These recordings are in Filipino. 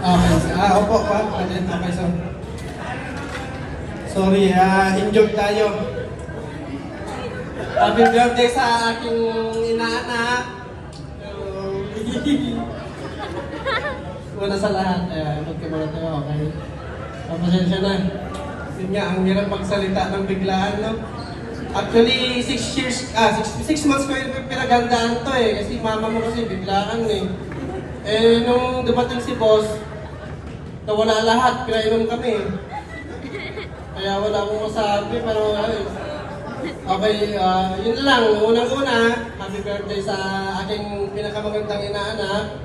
Okay. Opo pa. Okay, so. Sorry, enjoy tayo. Happy birthday sa aking inaanak. Una sa lahat, magkabala tayo, okay? Pasensya na. Yun nga, ang hirap magsalita ng biglaan, no? Actually, 6 months ko yung pinagandaan to eh. Kasi mama mo kasi biglaan eh. Nung dumating si boss, nawala lahat, pinainom kami. Kaya wala akong masabi, pero okay, yun lang. Unang-una, happy birthday sa aking pinakamagandang inaanak.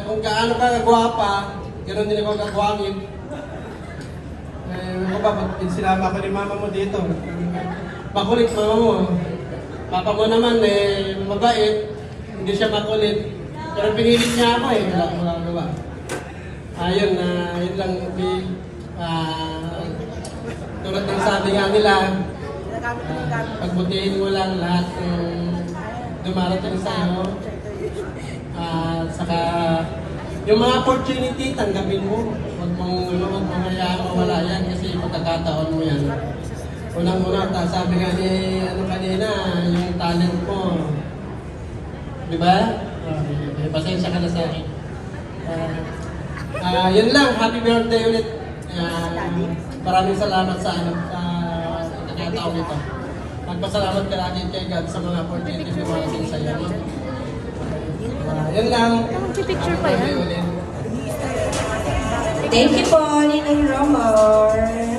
Kung gaano ka kagwapa, ganoon din ako kagwangin. Ako ba, ba't sinama ko ni mama mo dito? Makulit mama mo. Papa mo naman, mabait. Hindi siya makulit. Pero pinilit niya ako wala akong magagawa. Yun lang, tulad ng sabi nga nila, pagbutihin mo lang lahat ng dumarating sa'yo. Saka yung mga opportunity, tanggapin mo. Huwag mong hayaan mawala yan kasi pagkakataon mo yan. Unang-una, sabi nga ni kanina, yung talent mo. Di ba? Pasensya ka na sa akin. Yun lang, happy birthday ulit. Maraming salamat sa pagkakataon ito. Magpasalamat ka natin kay God sa mga opportunity na marating sa iyo. Yun lang. Picture pa yan. Ulit. Thank you po, Ninang Romar.